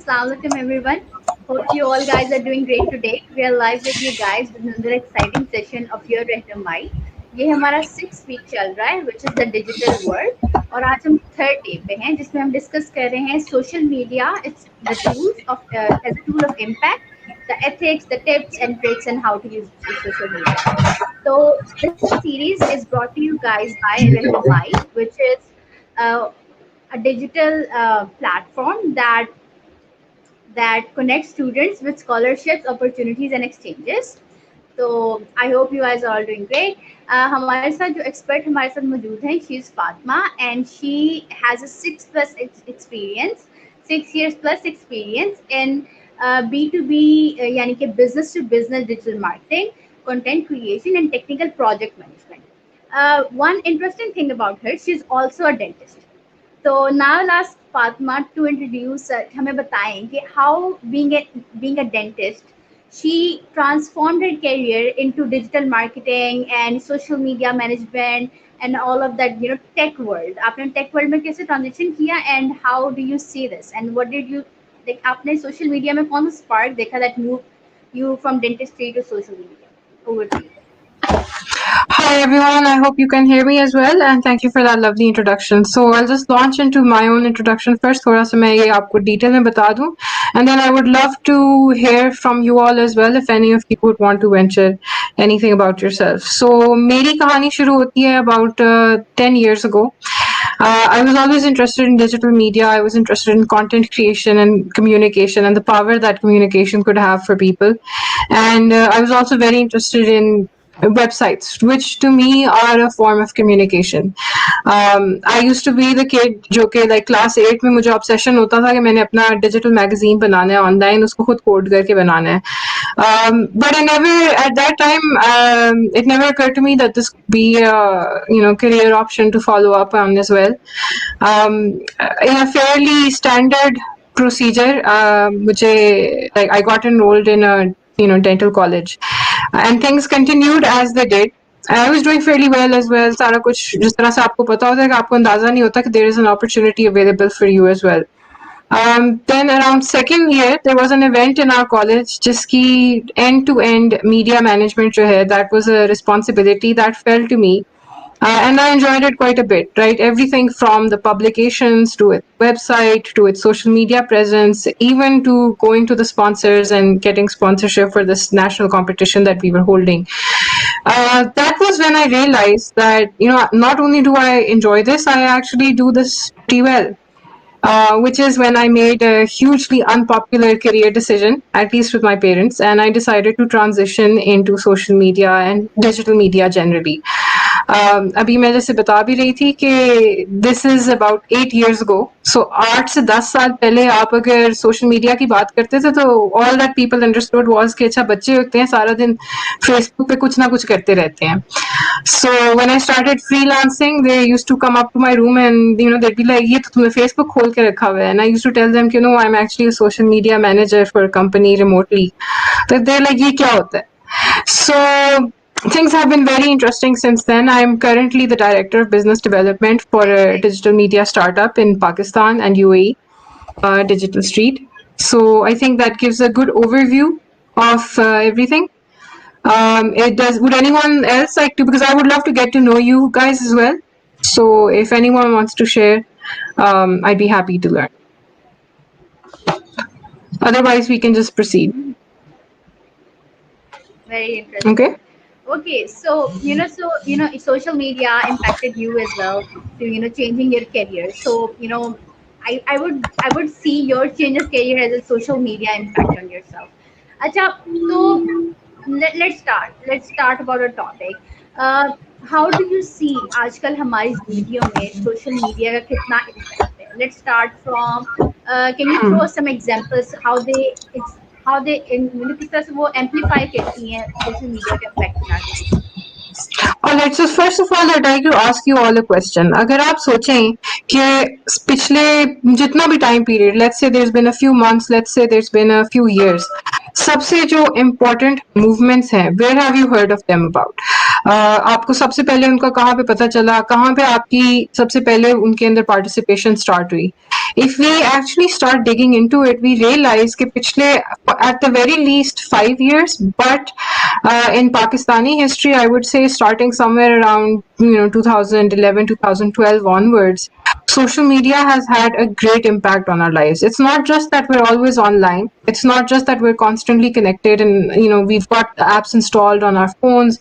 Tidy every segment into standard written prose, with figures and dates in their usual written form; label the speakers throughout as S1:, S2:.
S1: Assalamualaikum everyone. Hope you all guys are doing great today. We are live with you guys with another exciting session of your Rahnumai. ये हमारा 6 week चल रहा है which is the digital world और आज हम third day पे हैं जिसमें हम डिस्कस कर रहे हैं social media, it's the tools of as a tool of impact, the ethics, the tips and tricks and how to use social media. So this series is brought to you guys by Rahnumai, which is uh, a digital platform that connects students with scholarships, opportunities, and exchanges. So I hope you guys are all doing great. हमारे साथ जो expert हमारे साथ मौजूद हैं, she is Fatima and she has a 6+ experience, 6 years plus experience in B2B यानी कि business to business digital marketing, content creation, and technical project management. One interesting thing about her, she is also a dentist. So now I'll ask Fatma to introduce हमें बताएं कि how being a dentist she transformed her career into digital marketing and social media management and all of that tech world. आपने tech world में कैसे transition किया and how do you see this and what did you like आपने social media में कौन सा spark देखा that moved you from dentistry to social media? Over to you.
S2: Hi everyone, I hope you can hear me as well and thank you for that lovely introduction. So I'll just launch into my own introduction first. थोड़ा सा मैं ये आपको detail में बता दूं and then I would love to hear from you all as well if any of you would want to venture anything about yourself. So मेरी कहानी शुरू होती है about 10 years ago. I was always interested in digital media. I was interested in content creation and communication and the power that communication could have for people. And I was also very interested in websites, which to me are a form of communication. I used to be the kid जो कि like class 8 में मुझे obsession होता था कि मैंने अपना digital magazine बनाना है online, उसको खुद code करके बनाना है. But I never, at that time, it never occurred to me that this could be a career option to follow up on as well. In a fairly standard procedure, I got enrolled in a dental college, and things continued as they did. I was doing fairly well as well. सारा कुछ जिस तरह से आपको पता होता है कि आपको अंदाजा नहीं होता कि there is an opportunity available for you as well. Then around second year, there was an event in our college, जिसकी end-to-end media management जो है, that was a responsibility that fell to me. And I enjoyed it quite a bit, right? Everything from the publications to its website, to its social media presence, even to going to the sponsors and getting sponsorship for this national competition that we were holding. That was when I realized that, not only do I enjoy this, I actually do this pretty well. Which is when I made a hugely unpopular career decision, at least with my parents, and I decided to transition into social media and digital media generally. अभी मैं जैसे बता भी रही थी कि this is about 8 years ago. So 8 से 10 साल पहले आप अगर social media की बात करते थे तो all that people understood was कि अच्छा बच्चे होते हैं सारा दिन Facebook पे कुछ ना कुछ करते रहते हैं. So when I started freelancing, they used to come up to my room and they'd be like, ये तो तुमने Facebook खोल के रखा हुआ है. And I used to tell them कि no, I'm actually a social media manager for a company remotely. So they're like, ये क्या होता है? So things have been very interesting since then. I'm currently the director of business development for a digital media startup in Pakistan and UAE, Digital Street. So I think that gives a good overview of everything. It does. Would anyone else like to? Because I would love to get to know you guys as well. So if anyone wants to share, I'd be happy to learn. Otherwise, we can just proceed.
S1: Very interesting.
S2: Okay.
S1: Okay, so social media impacted you as well to changing your career. So I would see your change of career as a social media impact on yourself. अच्छा, so let's start about a topic. Uh, how do you see आजकल हमारी video में social media का कितना impact है? Let's start from can you throw some examples how they किस तरह से वो amplify करती हैं social media के impact in our life?
S2: Alright, so first of all, I'd like to ask you all a question. अगर आप सोचें कि पिछले जितना भी time period, let's say there's been a few months, let's say there's been a few years, सबसे जो important movements हैं, where have you heard of them about? आपको सबसे पहले उनका कहाँ पे पता चला, कहाँ पे आपकी सबसे पहले उनके अंदर पार्टिसिपेशन स्टार्ट हुई. If we actually start digging into it, we realize कि पिछले at the very least 5 years, but in Pakistani history, I would say starting somewhere around 2011, 2012 onwards, social media has had a great impact on our lives. It's not just that we're always online. It's not just that we're constantly connected and we've got apps installed on our phones.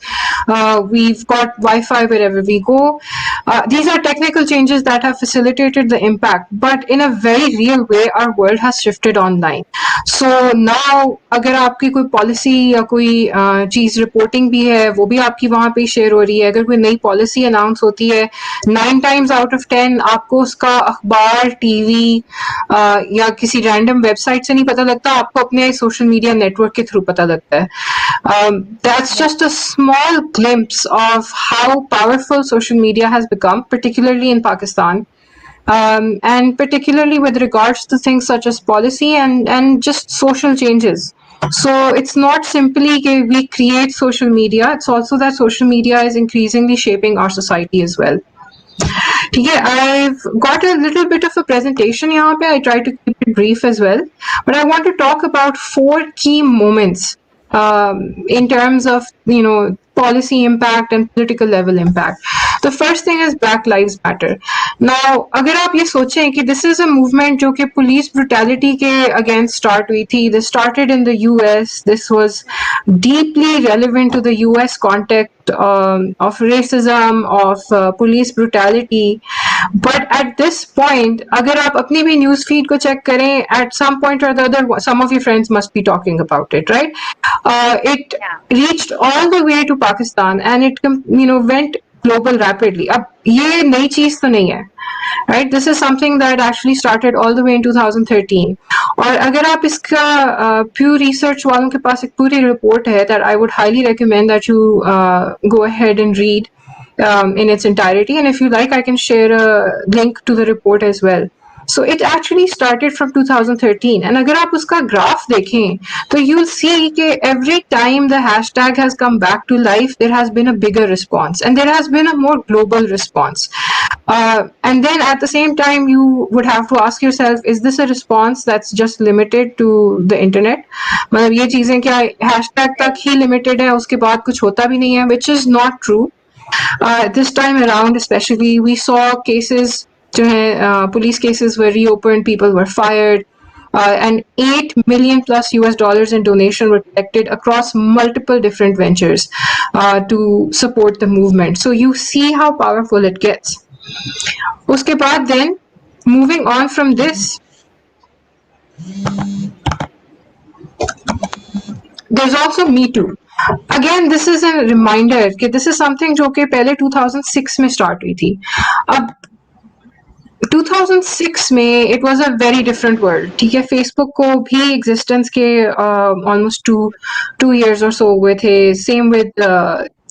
S2: We've got Wi-Fi wherever we go. These are technical changes that have facilitated the impact, but in a very real way, our world has shifted online. So now, अगर आपकी कोई policy या कोई चीज reporting भी है, वो भी आपकी वहां पे शेयर हो रही है. अगर कोई नई पॉलिसी अनाउंस होती है, 9 times out of 10 आपको उसका अखबार, टीवी या किसी रैंडम वेबसाइट से नहीं पता लगता, आपको अपने सोशल मीडिया नेटवर्क के थ्रू पता लगता है. That's
S1: Yeah.
S2: just a small glimpse of how powerful social media has become, particularly in Pakistan. And particularly with regards to things such as policy and just social changes. So it's not simply that we create social media, it's also that social media is increasingly shaping our society as well. Yeah, I've got a little bit of a presentation here. I try to keep it brief as well, but I want to talk about 4 key moments in terms of policy impact and political level impact. The first thing is Black Lives Matter. Now, अगर आप ये सोचें कि this is a movement जो कि police brutality के against start हुई थी. This started in the US. This was deeply relevant to the US context of racism, of police brutality. But at this point, अगर आप अपनी भी news feed को check करें, at some point or the other, some of your friends must be talking about it, right? It
S1: Yeah.
S2: reached all the way to Pakistan and it went global rapidly. अब ये नई चीज तो नहीं है, right? This is something that actually started all the way in 2013. और अगर आप इसका Pew Research वालों के पास एक पूरी रिपोर्ट है that I would highly recommend that you go ahead and read in its entirety. And if you like, I can share a link to the report as well. So it actually started from 2013. And अगर आप उसका graph देखें, तो you'll see that every time the hashtag has come back to life, there has been a bigger response. And there has been a more global response. And then at the same time, you would have to ask yourself, is this a response that's just limited to the internet? मतलब ये चीजें क्या hashtag तक
S1: Right.
S2: ही limited है, उसके बाद कुछ होता भी नहीं है, which is not true. This time around, especially, we saw cases, police cases were reopened, people were fired, and 8 million plus US dollars in donation were collected across multiple different ventures to support the movement. So you see how powerful it gets. Uske baad then, moving on from this, there's also Me Too. Again, this is a reminder कि this is something जो कि पहले 2006 में start हुई थी. अब 2006 में it was a very different world. ठीक है, Facebook को भी existence के almost two years or so हुए थे. Same with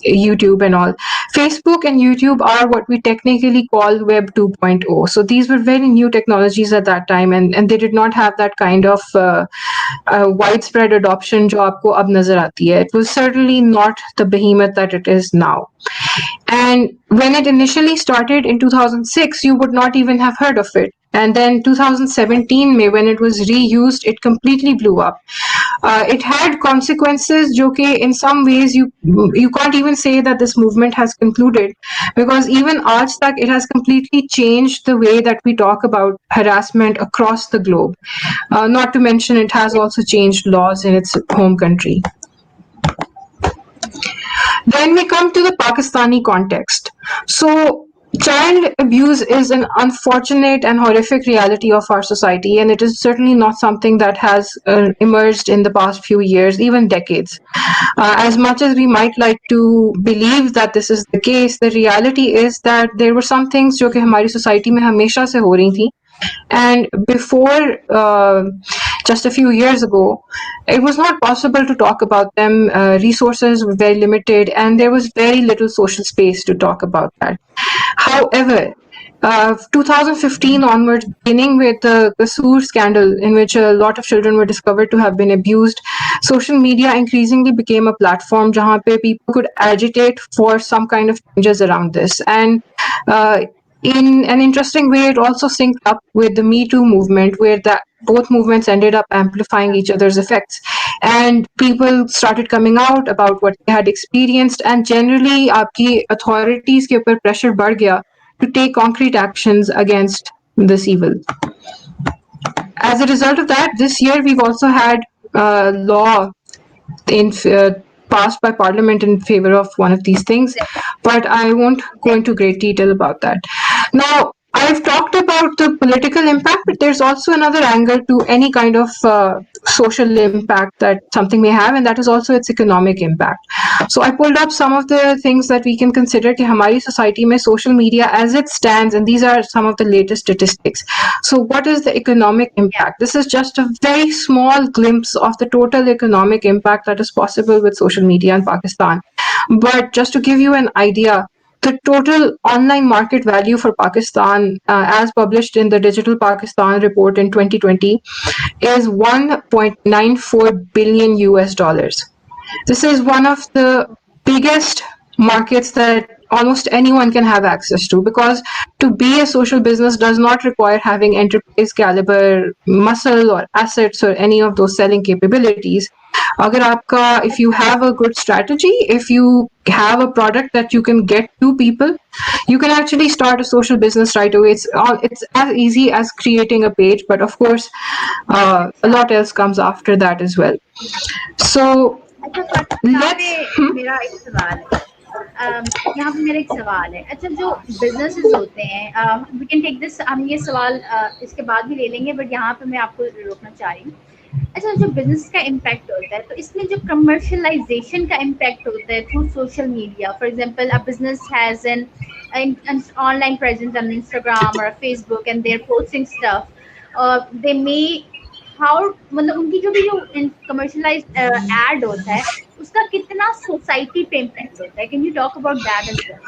S2: YouTube and all. Facebook and YouTube are what we technically call Web 2.0. So these were very new technologies at that time, and they did not have that kind of widespread adoption जो आपको अब नजर आती है. It was certainly not the behemoth that it is now. And when it initially started in 2006, you would not even have heard of it. And then 2017, when it was reused, it completely blew up. It had consequences, jo ke in some ways you can't even say that this movement has concluded, because even aaj tak it has completely changed the way that we talk about harassment across the globe. Not to mention, it has also changed laws in its home country. Then we come to the Pakistani context. So, child abuse is an unfortunate and horrific reality of our society, and it is certainly not something that has emerged in the past few years, even decades. As much as we might like to believe that this is the case, the reality is that there were some things जो कि हमारी society में हमेशा से हो रही थी. And before, just a few years ago, it was not possible to talk about them. Resources were very limited, and there was very little social space to talk about that. However, 2015 onwards, beginning with the Kasoor scandal, in which a lot of children were discovered to have been abused, social media increasingly became a platform jahan pe people could agitate for some kind of changes around this. And uh, in an interesting way, it also synced up with the Me Too movement, where that both movements ended up amplifying each other's effects. And people started coming out about what they had experienced, and generally, आपकी authorities के ऊपर pressure बढ़ गया to take concrete actions against this evil. As a result of that, this year we've also had a law in passed by Parliament in favor of one of these things, but I won't go into great detail about that. Now, I've talked about the political impact, but there's also another angle to any kind of social impact that something may have, and that is also its economic impact. So I pulled up some of the things that we can consider कि हमारी society में social media as it stands, and these are some of the latest statistics. So what is the economic
S1: Yeah.
S2: impact? This is just a very small glimpse of the total economic impact that is possible with social media in Pakistan. But just to give you an idea, the total online market value for Pakistan, as published in the Digital Pakistan report in 2020, is 1.94 billion US dollars. This is one of the biggest markets that almost anyone can have access to, because to be a social business does not require having enterprise caliber muscle or assets or any of those selling capabilities. अगर आपका if you have a good strategy, if you have a product that you can get to people, you can actually start a social business right away. It's as easy as creating a page, but of course, a
S1: अच्छा
S2: lot else comes after that as well. So
S1: अच्छा फातिमा, यहाँ पे
S2: let's
S1: मेरा एक सवाल है। यहाँ पे मेरा एक सवाल है। अच्छा, जो बिजनेसेस होते हैं, वी कैन टेक दिस, हम ये सवाल इसके बाद भी ले लेंगे, बट यहाँ पे मैं आपको रोकना चाह रही हूँ। अच्छा, जो बिजनेस का इम्पैक्ट होता है, तो इसमें जो कमर्शलाइजेशन का इम्पैक्ट होता है through social media, for example a business has an online presence on Instagram or Facebook and they're posting stuff, they may how मतलब उनकी जो भी जो कमर्शलाइज एड होता है उसका कितना सोसाइटी पे इम्पैक्ट होता है, can you talk about that as well?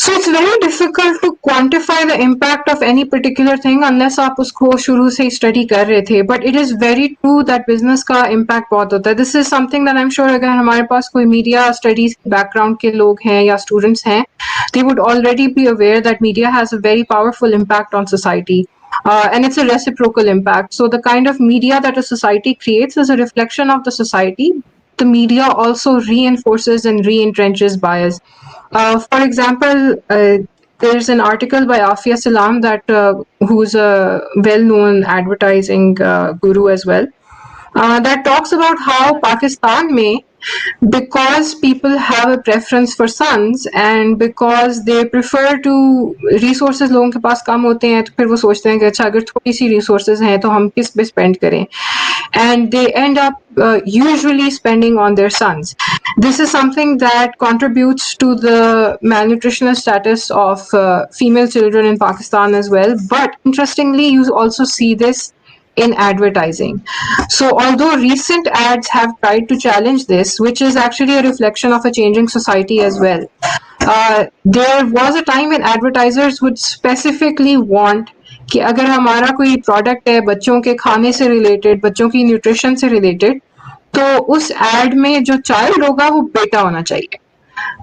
S2: So it's very difficult to quantify the impact of any particular thing unless आप उसको शुरू से study कर रहे थे. But it is very true that business का impact बहुत होता है. This is something that I'm sure अगर हमारे पास कोई media studies background के लोग हैं या students हैं, they would already be aware that media has a very powerful impact on society. And it's a reciprocal impact. So the kind of media that a society creates is a reflection of the society. The media also reinforces and re-entrenches bias. For example, there's an article by Afia Salam who's a well-known advertising guru as well, that talks about how Pakistan may, because people have a preference for sons and because they prefer to resources लोगों के पास कम होते हैं, तो फिर वो सोचते हैं कि अच्छा अगर थोड़ी सी resources हैं तो हम किस पे spend करें, and they end up usually spending on their sons. This is something that contributes to the malnutritional status of female children in Pakistan as well. But interestingly, you also see this in advertising. So, although recent ads have tried to challenge this, which is actually a reflection of a changing society as well, there was a time when advertisers would specifically want कि अगर हमारा कोई product है बच्चों के खाने से related, बच्चों की न्यूट्रिशन से रिलेटेड, तो उस एड में जो चाइल्ड होगा वो बेटा होना चाहिए.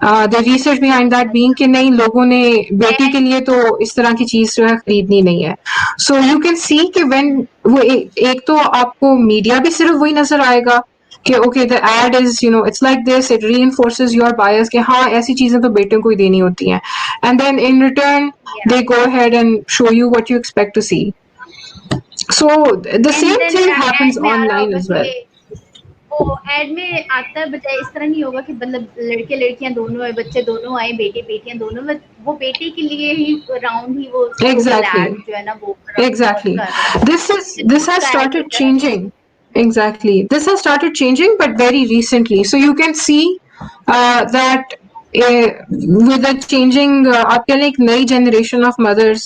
S2: The research behind that being कि नहीं, लोगों ने बेटी के लिए तो इस तरह की चीज जो है खरीदनी नहीं है. सो यू कैन सी कि व्हेन वो एक तो आपको मीडिया भी सिर्फ वही नजर आएगा कि okay the ad is it's like this, it reinforces your bias कि हाँ ऐसी चीजें तो बेटियों को ही देनी होती हैं, and then in return
S1: Yeah.
S2: they go ahead and show you what you expect to see. So the
S1: and
S2: same
S1: then
S2: thing happens
S1: ad में आ रहा
S2: online
S1: होगा
S2: as well.
S1: कि वो एड में आता है, बजाय इस तरह नहीं होगा कि मतलब लड़के लड़कियां दोनों है, बच्चे दोनों आए, बेटे बेटियां दोनों, वो बेटे के लिए ही राउंड ही वो टोटल
S2: Exactly.
S1: एड जो है ना वो बहुत
S2: Exactly.
S1: कर रहे हैं।
S2: This
S1: दूध
S2: has
S1: का एड
S2: started
S1: होता है।
S2: changing. Exactly. This has started changing, but very recently. So you can see that with the changing, आपके लिए एक नई generation of mothers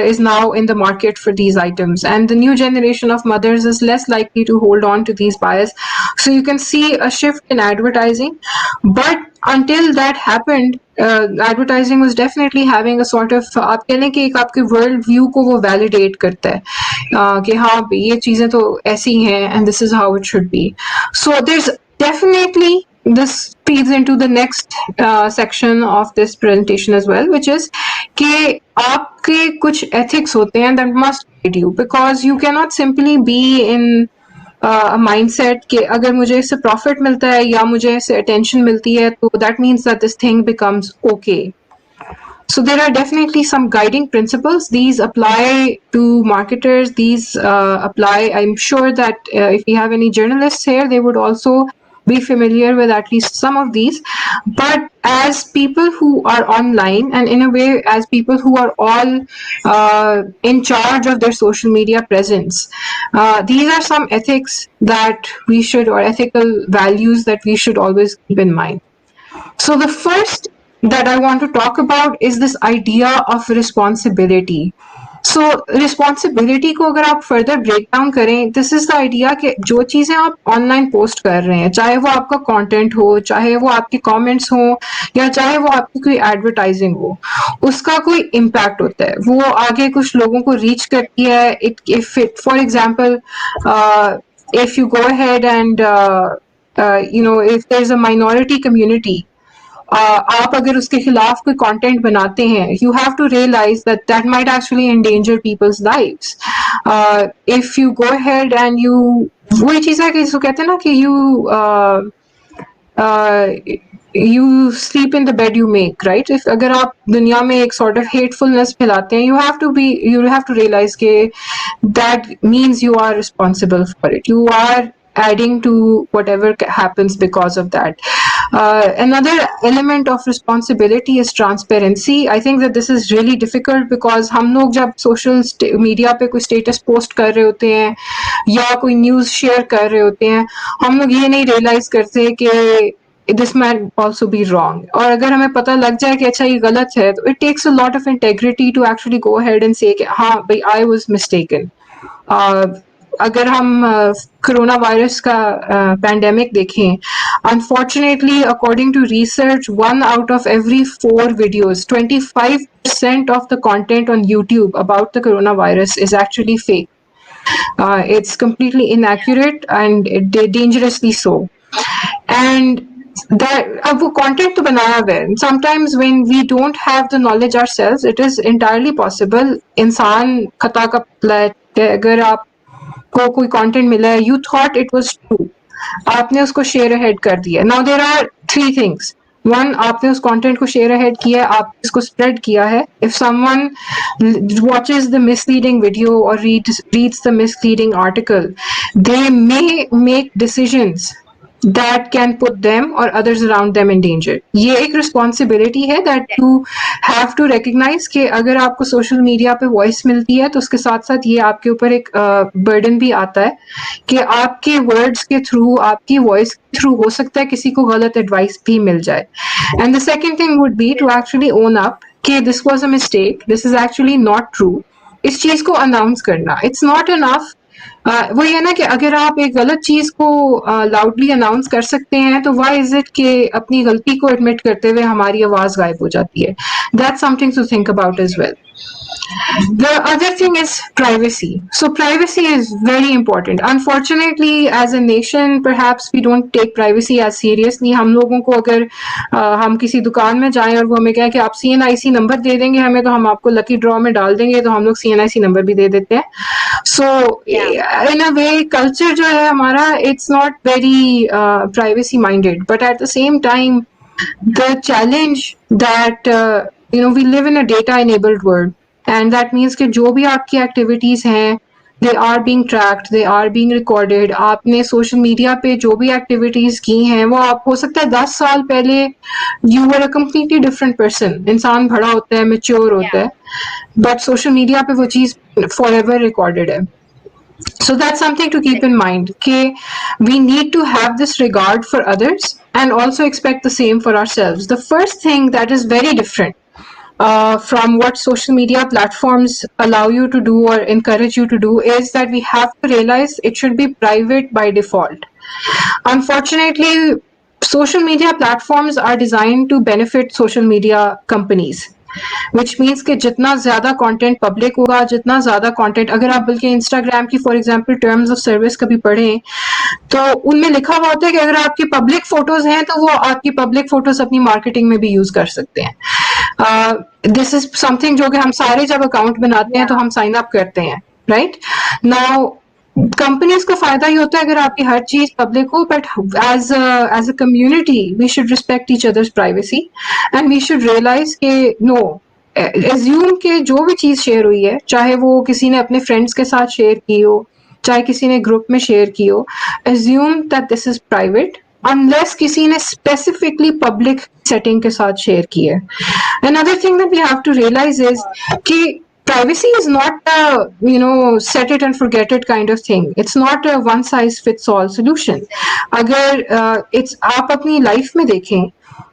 S2: is now in the market for these items, and the new generation of mothers is less likely to hold on to these bias. So you can see a shift in advertising, but until that happened, advertising was definitely having a sort of, आप कह लें कि एक आपके world view को वो validate करता है, कि हाँ ये चीजें तो ऐसी हैं and this is how it should be. So there's definitely, this feeds into the next section of this presentation as well, which is कि आपके कुछ ethics होते हैं that must guide you, because you cannot simply be in mindset कि अगर मुझे इससे profit मिलता है या मुझे इससे अटेंशन मिलती है तो that means that this thing becomes okay. So there are definitely some guiding principles. These apply to marketers. These apply. I'm sure that if we have any journalists here, they would also be familiar with at least some of these. But as people who are online, and in a way, as people who are all in charge of their social media presence, these are some ethics that we should, or ethical values that we should always keep in mind. So the first that I want to talk about is this idea of responsibility. So responsibility को अगर आप further break down करें, this is the idea कि जो चीजें आप online post कर रहे हैं, चाहे वो आपका content हो, चाहे वो आपके comments हो, या चाहे वो आपकी कोई advertising हो, उसका कोई impact होता है, वो आगे कुछ लोगों को reach करती है. If it, for example, if you go ahead and if there's a minority community, आप अगर उसके खिलाफ कोई कंटेंट बनाते हैं, you have to realise that that might actually endanger people's lives. If you go ahead and you, वही चीज है कि इसको कहते हैं ना कि you sleep in the bed you make, right? If अगर आप दुनिया में एक sort of hatefulness फैलाते हैं, you have to realize कि that means you are responsible for it. You are adding to whatever happens because of that. Another element of responsibility is transparency. I think that this is really difficult because हम लोग जब social media पे कोई status post कर रहे होते हैं या कोई news share कर रहे होते हैं, हम लोग ये नहीं realize करते कि this might also be wrong. और अगर हमें पता लग जाए कि अच्छा ये गलत है, तो it takes a lot of integrity to actually go ahead and say कि हाँ भाई I was mistaken. अगर हम कोरोना वायरस का पैंडेमिक देखें, unfortunately according to research, 1 out of every 4 videos, 25% of the content on YouTube about the coronavirus is actually fake. It's completely inaccurate and dangerously so. And that अब वो content तो बनाया हुआ है. Sometimes when we don't have the knowledge ourselves, it is entirely possible इंसान खता का पुतला है. अगर आप को कोई कंटेंट मिला है, you thought it was true, आपने उसको शेयर अहेड कर दिया. Now there are 3 things. One, आपने उस कंटेंट को शेयर अहेड किया, आप इसको स्प्रेड किया है. If someone watches the misleading video or reads the misleading article, they may make decisions that can put them or others around them in danger. ये एक responsibility है that you have to recognize कि अगर आपको social media पे voice मिलती है, तो उसके साथ साथ ये आपके ऊपर एक burden भी आता है कि आपके words के through, आपकी voice के through हो सकता है किसी को गलत advice भी मिल जाए. And the second thing would be to actually own up कि this was a mistake, this is actually not true. इस चीज को announce करना. It's not enough. वो ये ना कि अगर आप एक गलत चीज को लाउडली अनाउंस कर सकते हैं, तो व्हाई इज इट कि अपनी गलती को एडमिट करते हुए हमारी आवाज गायब हो जाती है. That's something to think about as well. The other thing is privacy. So privacy is very important. Unfortunately, as a nation, perhaps we don't take privacy as seriously. हम लोगों को अगर हम किसी दुकान में जाएं और वो हमें कहें कि आप CNIC नंबर दे देंगे हमें, तो हम आपको लकी ड्रॉ में डाल देंगे, तो हम लोग CNIC नंबर भी दे देते हैं. So in a way, culture जो है हमारा, it's not very privacy minded. But at the same time, the challenge that we live in a data enabled world, and that means कि जो भी आपकी activities हैं, they are being tracked, they are being recorded. आपने social media पे जो भी activities की हैं, वो आप हो सकता है 10 साल पहले you were a completely different person. इंसान बड़ा होता है, mature होता है, but social media पे वो चीज forever recorded है. So that's something to keep in mind. Okay, we need to have this regard for others and also expect the same for ourselves. The first thing that is very different from what social media platforms allow you to do or encourage you to do is that we have to realize it should be private by default. Unfortunately, social media platforms are designed to benefit social media companies, which means कि जितना ज़्यादा content public होगा, जितना ज़्यादा content, अगर आप बल्कि Instagram की for example terms of service कभी पढ़ें, तो उनमें लिखा हुआ होता है कि अगर आपकी पब्लिक फोटोज हैं तो वो आपकी पब्लिक फोटोज अपनी मार्केटिंग में भी यूज कर सकते हैं. दिस इज समथिंग जो कि हम सारे जब अकाउंट बनाते हैं तो
S1: Yeah.
S2: हम साइन अप करते हैं, राइट नाउ. कंपनीज को फायदा ही होता है अगर आपकी हर चीज पब्लिक हो, but as a community we should respect each others privacy and we should realise के नो, एज्यूम के जो भी चीज शेयर हुई है, चाहे वो किसी ने अपने फ्रेंड्स के साथ शेयर की हो, चाहे किसी ने ग्रुप में शेयर की हो, assume that this is private unless किसी ने स्पेसिफिकली पब्लिक सेटिंग के साथ शेयर की है. Another thing that we have to realize is कि privacy is not a set it and forget it kind of thing. It's not a one size fits all solution.
S1: Exactly.
S2: अगर it's आप अपनी life में देखें,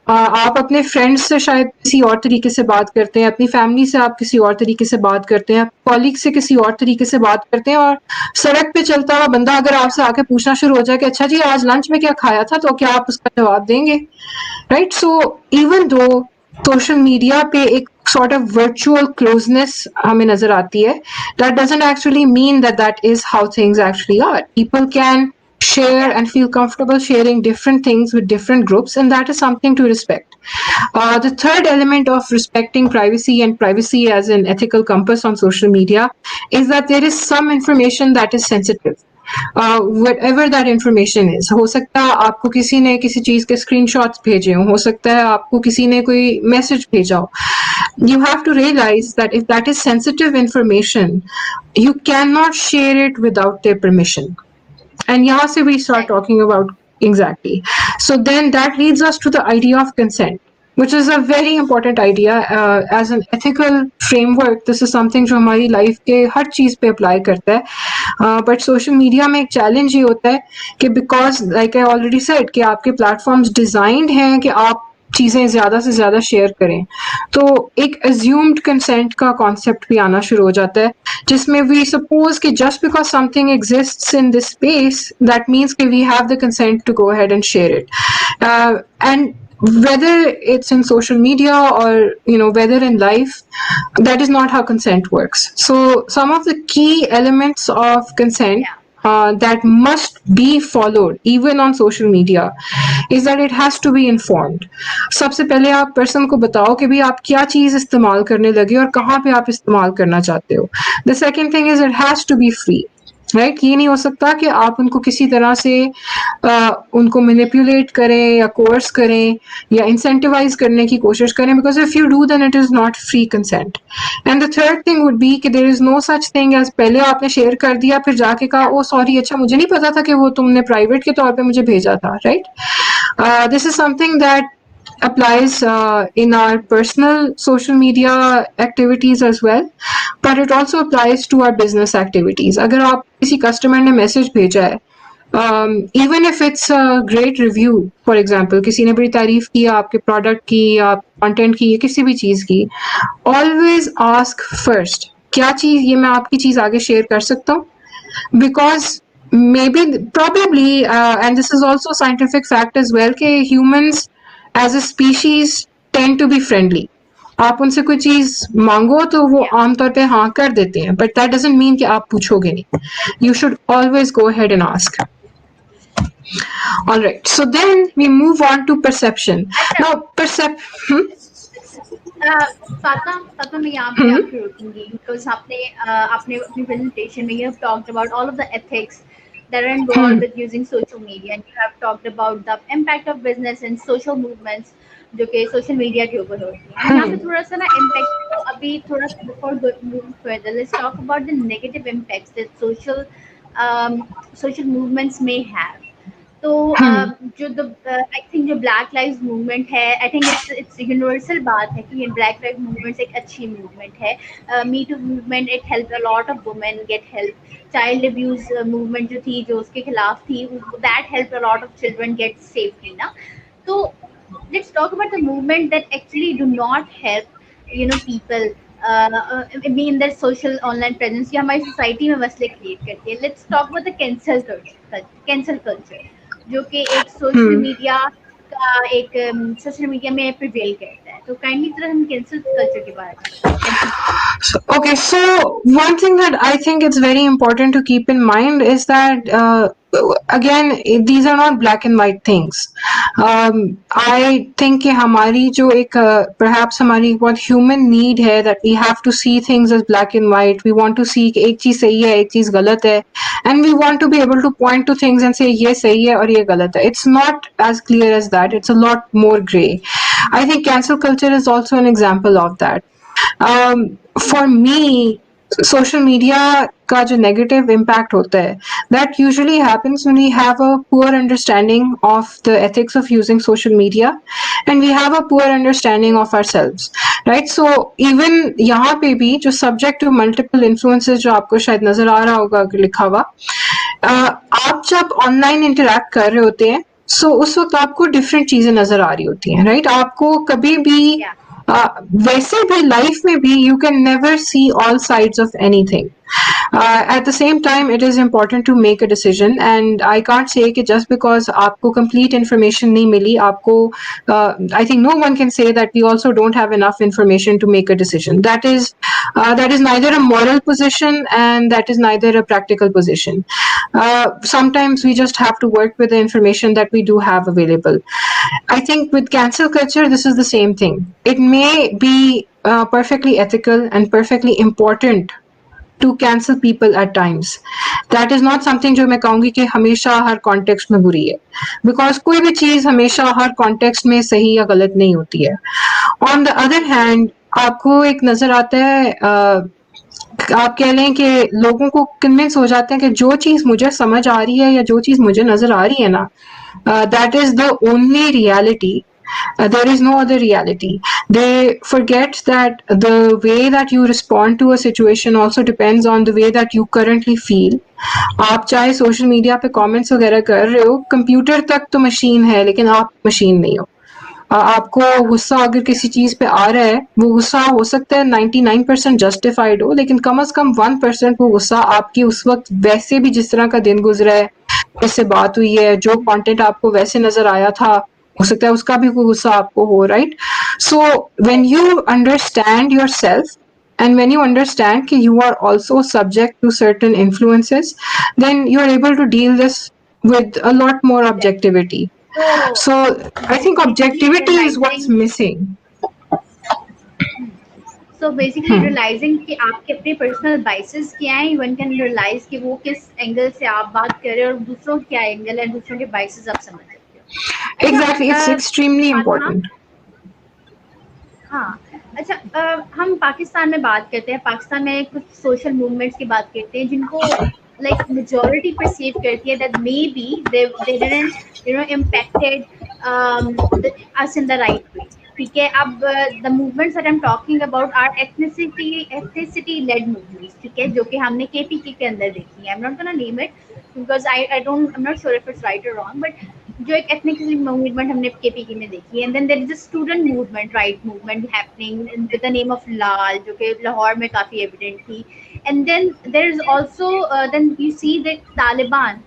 S2: आप अपने friends से शायद किसी और तरीके से बात करते हैं, अपनी फैमिली से आप किसी और तरीके से बात करते हैं, कॉलीग से किसी और तरीके से बात करते हैं, और सड़क पे चलता हुआ बंदा अगर आपसे आके पूछना शुरू हो जाए कि अच्छा जी आज लंच में क्या खाया था, तो क्या आप उसका जवाब देंगे, right? So even though social media पे एक sort of virtual closeness हमें नजर आती है, that doesn't actually mean that that is how things actually are. People can share
S1: Yeah.
S2: and feel comfortable sharing different things with different groups, and that is something to respect. The third element of respecting privacy and privacy as an ethical compass on social media is that there is some information that is sensitive. whatever that information is, हो सकता है आपको किसी ने किसी चीज के screenshots भेजे हो सकता है आपको किसी ने कोई मैसेज भेजा हो. You have to realize that if that is sensitive information, you cannot share it without their permission. And yahan se we start
S1: Exactly.
S2: talking about exactly. So then that leads us to the idea of consent, which is a very important idea as an ethical framework. This is something जो हमारी life के हर चीज पे apply करता है, but social media में एक challenge ये होता है कि because like I already said कि आपके प्लेटफॉर्म्स डिजाइंड हैं कि आप चीजें ज्यादा से ज्यादा शेयर करें, तो एक अज्यूम्ड कंसेंट का कॉन्सेप्ट भी आना शुरू हो जाता है, जिसमें वी सपोज कि just because something exists in this space that means कि we have the consent to go ahead and share it. And whether it's in social media or whether in life, that is not how consent works. So some of the key elements of consent
S1: Yeah.
S2: that must be followed even on social media is that it has to be informed. सबसे पहले आप person को बताओ कि भाई आप क्या चीज इस्तेमाल करने लगे और कहाँ पे आप इस्तेमाल करना चाहते हो. The second thing is it has to be free, right? ये नहीं हो सकता कि आप उनको किसी तरह से उनको मैनिपुलेट करें या कोर्स करें या इंसेंटिवाइज करने की कोशिश करें, because if you do then it is not free consent. And the third thing would be कि there is no such thing as पहले आपने शेयर कर दिया फिर जाके कहा
S1: Yeah.
S2: ओ सॉरी अच्छा मुझे नहीं पता था कि वो तुमने प्राइवेट के तौर पे मुझे भेजा था, right? This is something that applies in our personal social media activities as well, but it also applies to our business activities. अगर आप किसी कस्टमर ने मैसेज भेजा है, even if it's a great review, for example किसी ने बड़ी तारीफ की आपके प्रोडक्ट की या कंटेंट की या किसी भी चीज की, always ask first क्या चीज ये मैं आपकी चीज आगे शेयर कर सकता हूँ, because maybe probably and this is also scientific fact as well कि humans as a species tend to be friendly. आप उनसे कोई चीज मांगो तो वो
S1: Yeah.
S2: आमतौर पे हाँ कर देते हैं, बट दैट डजंट मीन कि आप पूछोगे नहीं. You should always go ahead and ask. All right, so then we move on to perception.
S1: अच्छा.
S2: Now hmm?
S1: फातिमा मैं यहाँ पे
S2: Hmm?
S1: आपको रोकूंगी बिकॉज आपने अपनी प्रेजेंटेशन में you have talked about all of the ethics that are involved with using social media and you have talked about the impact of business and social movements जो कि social media के ऊपर होती हैं. यहाँ पे
S2: Hmm.
S1: थोड़ा सा ना इम्पैक्ट अभी थोड़ा before moving further let's talk about the negative impacts that social movements may have. तो
S2: Hmm.
S1: जो द आई थिंक जो ब्लैक लाइव्स मूवमेंट है आई थिंक इट्स यूनिवर्सल बात है कि ये ब्लैक लाइव मूवमेंट एक अच्छी मूवमेंट है. Me too movement it help a lot of women get help. Child abuse movement जो थी जो उसके खिलाफ थी that help a lot of children get safely ना. तो let's talk about the movement that actually do not help people mean their social online presence या हमारी सोसाइटी में मसले क्रिएट करती है. Let's talk about the cancel culture जो कि एक सोशल
S2: Hmm.
S1: मीडिया का एक सोशल मीडिया में प्रिवेल करता है। तो काइंडली तरह हम कैंसल कल्चर के बारे में बताओ, cancel culture.
S2: Okay, so one thing that I think it's very important to keep in mind is that again, these are not black and white things. I think कि हमारी जो एक perhaps हमारी बहुत human need है that we have to see things as black and white. We want to see कि एक चीज सही है, एक चीज गलत है, and we want to be able to point to things and say ये सही है और ये गलत है. It's not as clear as that. It's a lot more gray. I think cancel culture is also an example of that. For me, social media का जो negative impact होता है, that usually happens when we have a poor understanding of the ethics of using social media, and we have a poor understanding of ourselves, right? So even यहाँ पे भी जो subject to multiple influences जो आपको शायद नजर आ रहा होगा अगर लिखा हुआ, आप जब ऑनलाइन इंटरेक्ट कर रहे होते हैं, सो उस वक्त आपको डिफरेंट चीजें नजर आ रही होती हैं, राइट? आपको कभी भी
S1: या
S2: वैसे भी लाइफ में भी you can never see all sides of anything. At the same time, it is important to make a decision, and I can't say कि just because आपको complete information नहीं मिली, आपको I think no one can say that we also don't have enough information to make a decision. That is neither a moral position and that is neither a practical position. Sometimes we just have to work with the information that we do have available. I think with cancel culture, this is the same thing. It may be perfectly ethical and perfectly important to cancel people at times. That is not something जो मैं कहूँगी कि हमेशा हर context में बुरी है, because कोई भी चीज हमेशा हर कॉन्टेक्स्ट में सही या गलत नहीं होती है. ऑन द अदर हैंड, आपको एक नजर आता है, आप कह लें कि लोगों को कन्विंस हो जाते हैं कि जो चीज मुझे समझ आ रही है या जो चीज मुझे नजर आ रही है ना, that is the only reality. There is no other reality. They forget that the way that you respond to a situation also depends on the way that you currently feel. आप चाहे सोशल मीडिया पे comments वगैरह कर रहे हो, computer तक तो machine है लेकिन आप मशीन नहीं हो. आपको गुस्सा अगर किसी चीज पे आ रहा है, वो गुस्सा हो सकता है 99% जस्टिफाइड हो, लेकिन कम से कम 1% वो गुस्सा आपकी उस वक्त वैसे भी जिस तरह का दिन गुजरा है, जिससे बात हुई है, जो कंटेंट आपको वैसे नजर आया था, हो सकता है उसका भी कोई गुस्सा आपको हो, right? So when
S1: right.
S2: You understand yourself and when you understand that you are also subject to certain influences, then you are able to deal this with a lot more
S1: exactly.
S2: objectivity.
S1: तो
S2: So I think
S1: basically
S2: objectivity is what's
S1: realising,
S2: missing.
S1: So basically
S2: Hmm.
S1: Realising कि आपके अपने personal biases क्या हैं, one can realise कि वो किस angle से आप बात कर रहे हो और दूसरों का क्या एंगल है, दूसरों के बाइसेस आप समझ सकते हो।
S2: Exactly, it's
S1: अच्छा
S2: extremely
S1: फातिमा,
S2: important.
S1: हाँ, अच्छा हम पाकिस्तान में बात करते हैं, पाकिस्तान में कुछ सोशल मूवमेंट्स की बात करते हैं जिनको लाइक मेजॉरिटी परसीव करती है that may be they didn't impacted us in the right way। ठीक है, अब the movements that I am talking about are ethnicity led movements, ठीक है, जो कि हमने केपीके के अंदर देखी है। I am not gonna name it because I don't, I am not sure if it's right और रॉन्ग, बट जो एक एथनिकली मूवमेंट हमने केपीके में देखी है। And then there is a student movement, right movement happening with the name of Lal, जो कि लाहौर में काफी एविडेंट थी। And then there is also then you see that Taliban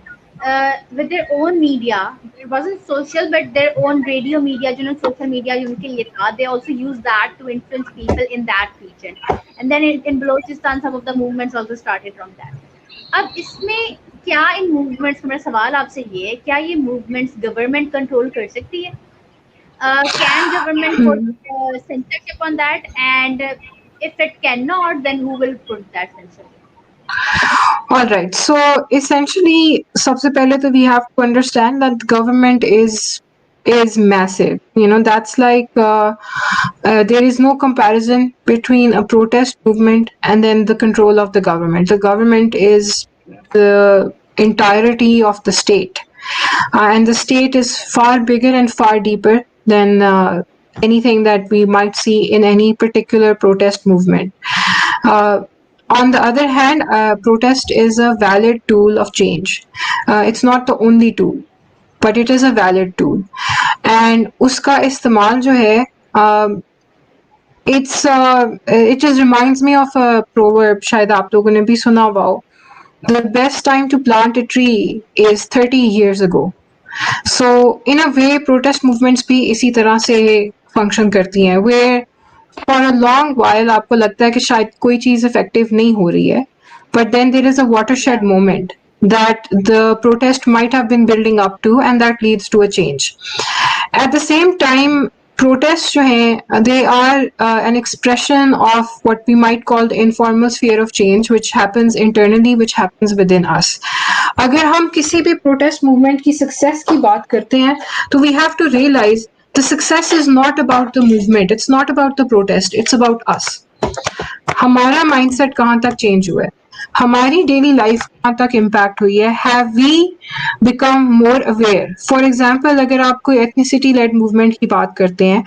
S1: with their own media, it wasn't social but their own radio media, जो ना social media उनके लिए था, they also used that to influence people in that region। and then in Balochistan some of the movements also started from that। अब इसमें क्या इन movements, मेरा सवाल आपसे ये है, क्या ये मूवमेंट्स गवर्नमेंट कंट्रोल कर सकती है? Can government put censorship on that, and if it cannot, then who will put that censorship?
S2: All right. So essentially, सबसे पहले तो we have to understand that the government is massive. You know, that's like there is no comparison between a protest movement and then the control of the government. The government is the entirety of the state, and the state is far bigger and far deeper than anything that we might see in any particular protest movement. Uh, on the other hand, protest is a valid tool of change. It's not the only tool, but it is a valid tool. And उसका इस्तेमाल जो है, it just reminds me of a proverb, शायद आप लोगों ने भी सुना हुआ हो. The best time to plant a tree is 30 years ago. So in a way protest movements भी इसी तरह से फंक्शन करती हैं, where for a long while आपको लगता है कि शायद कोई चीज इफेक्टिव नहीं हो रही है, but then there is a watershed
S1: Yeah.
S2: moment that the protest might have been building up to, and that leads to a change. At the same time, protests जो हैं, they are an expression of what we might call the informal sphere of change, which happens internally, which happens within us. अगर हम किसी भी protest movement की success की बात करते हैं, तो we have to realize the success is not about the movement, it's not about the protest, it's about us. हमारा माइंडसेट कहाँ तक चेंज हुआ है, हमारी डेली लाइफ कहाँ तक इम्पैक्ट हुई है, have we become more aware. For example अगर आप कोई एथनिसिटी लेड मूवमेंट की बात करते हैं,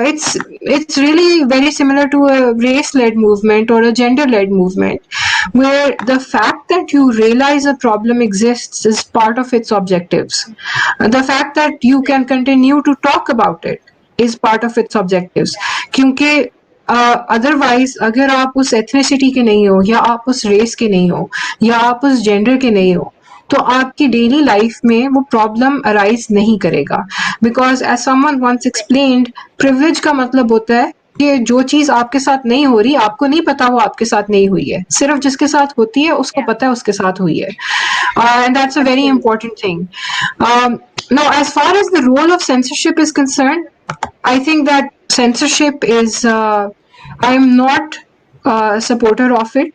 S2: it's really very similar to a race led movement or a gender led movement, where the fact that you realize a problem exists is part of its objectives. The fact that you can
S1: Exactly.
S2: continue to talk about it is part of its objectives.
S1: Yeah.
S2: क्योंकि otherwise अगर आप उस ethnicity के नहीं हो, या आप उस रेस के नहीं हो, या आप उस जेंडर के नहीं हो, तो आपकी डेली लाइफ में वो प्रॉब्लम अराइज नहीं करेगा. Because as someone once
S1: Exactly.
S2: Explained, privilege का मतलब होता है कि जो चीज आपके साथ नहीं हो रही, आपको नहीं पता वो आपके साथ नहीं हुई है, सिर्फ जिसके साथ होती है उसको
S1: Yeah.
S2: पता है उसके साथ हुई है. And that's a very
S1: Absolutely.
S2: Important thing. Now, as far as the role of censorship is concerned, I think that censorship is, I am not a supporter of it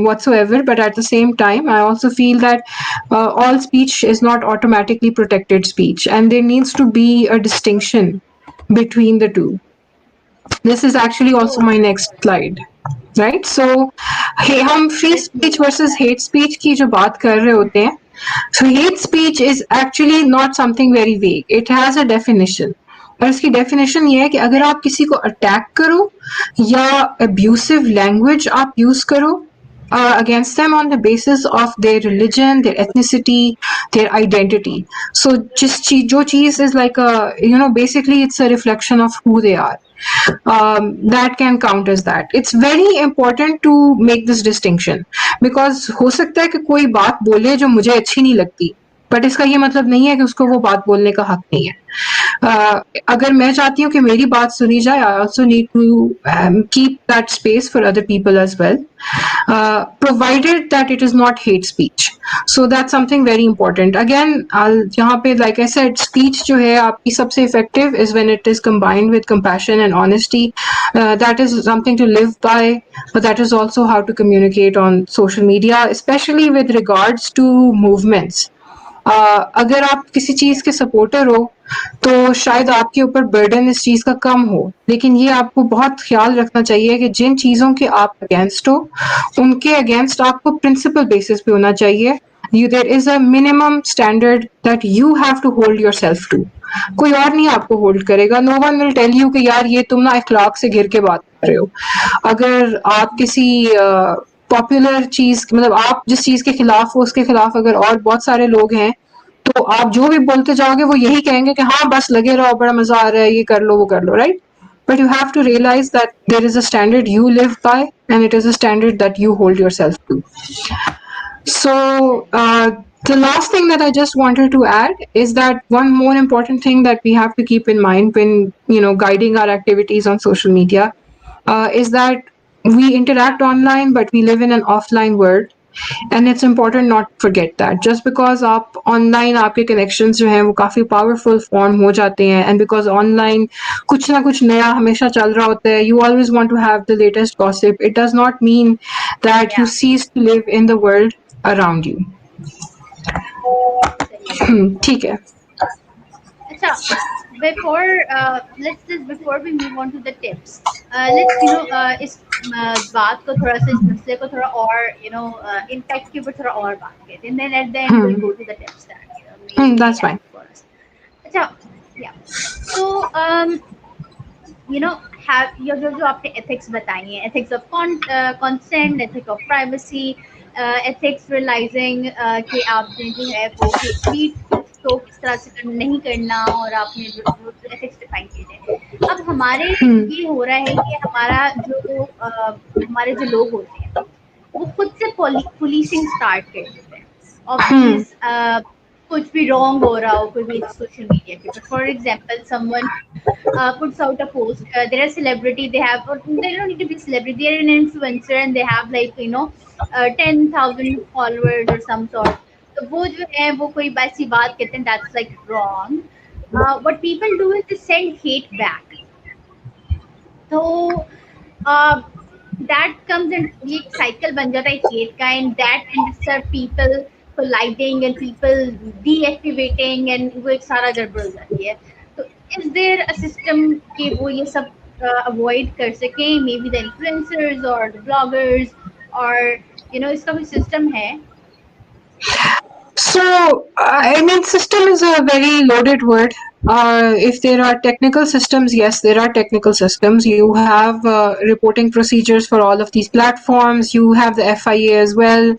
S2: whatsoever, but at the same time, I also feel that all speech is not automatically protected speech, and there needs to be a distinction between the two. This is actually also
S1: Oh,
S2: my next slide. Right? So, hey, हम free
S1: let's move
S2: speech
S1: on to
S2: versus
S1: that.
S2: hate speech की जो बात कर रहे होते हैं, so hate speech is actually not something very vague. It has a definition. और इसकी डेफिनेशन ये है कि अगर
S1: Right.
S2: आप किसी को अटैक करो, या अब्यूसिव लैंग्वेज आप यूज करो against them on the basis of their religion, their ethnicity, their identity. So just जो चीज is like a, basically it's a reflection of who they are. That can count as that. It's very important to make this distinction, because हो सकता है कि कोई बात बोले जो मुझे अच्छी नहीं लगती, बट इसका ये मतलब नहीं है कि उसको वो बात बोलने का हक नहीं है. अगर मैं चाहती हूँ कि मेरी बात सुनी जाए, I also need to keep that space for other people as well, provided that it is not hate speech. So that's something very important. Again, यहाँ पे like I said, speech जो है आपकी सबसे effective is when it is combined with compassion and honesty. That is something to live by, but that is also how to communicate on social media, especially with regards to movements. अगर आप किसी चीज के supporter हो, तो शायद आपके ऊपर बर्डन इस चीज का कम हो, लेकिन ये आपको बहुत ख्याल रखना चाहिए कि जिन चीजों के आप अगेंस्ट हो, उनके अगेंस्ट आपको प्रिंसिपल बेसिस पे होना चाहिए. There is a minimum standard that you have to hold yourself to. कोई और नहीं आपको होल्ड करेगा. No one will tell you कि यार ये तुम ना इखलाक से गिर के बात कर रहे हो. अगर आप किसी पॉपुलर चीज, मतलब आप जिस चीज के खिलाफ हो उसके खिलाफ अगर और बहुत सारे लोग हैं, तो आप जो भी बोलते जाओगे वो यही कहेंगे कि हाँ बस लगे रहो, बड़ा मजा आ रहा है, ये कर लो वो कर लो, right? But you have to realize that there is a standard you live by, and it is a standard that you hold yourself to. So,
S1: Exactly.
S2: the last thing that I just wanted to add is that one more important thing that we have to keep in mind when, guiding our activities on social media, is that we interact online, but we live in an offline world. And it's important not to forget that. Just because आप online आपके connections जो हैं वो काफी powerful form हो जाते हैं, and because online कुछ ना कुछ नया हमेशा चल रहा होता है, you always want to have the latest gossip. It does not mean that you
S1: Yeah.
S2: cease to live in the world around you.
S1: सही है.
S2: ठीक है.
S1: अच्छा, before we move on to the tips, let's इस बात को थोड़ा सा, इस मसले को थोड़ा और impact के ऊपर थोड़ा और बात करते हैं, then at the end we'll go to the tips that may
S2: That's fine.
S1: help for us. अच्छा, yeah. So have your जो आपने ethics बताई हैं, ethics of consent, ethics of privacy, ethics realizing कि आपने जो है वो hate speech को किस तरह से नहीं करना, और आपने जो ethics define किए थे. अब हमारे ये हो रहा है कि हमारे जो लोग होते हैं वो खुद से पुलिसिंग स्टार्ट कर देते हैं of these कुछ भी रॉन्ग हो रहा हो कोई भी सोशल मीडिया के ऊपर. For example someone puts out a post. They're a celebrity. They have, or they don't need to be a celebrity. They're an influencer and they have like 10,000 followers or some sort. तो वो जो है वो कोई ऐसी बात कहते हैं that's like wrong. What people do is they send hate back. तो uh, that comes in ये एक cycle बन जाता है hate का and that ends up people colliding and people deactivating and वो एक सारा गड़बड़ हो जाती है. तो is there a system कि वो ये सब avoid कर सकें, maybe the influencers or the bloggers or इसका कोई system है?
S2: So, I mean, system is a very loaded word. If there are technical systems, yes, there are technical systems. You have reporting procedures for all of these platforms. You have the FIA as well.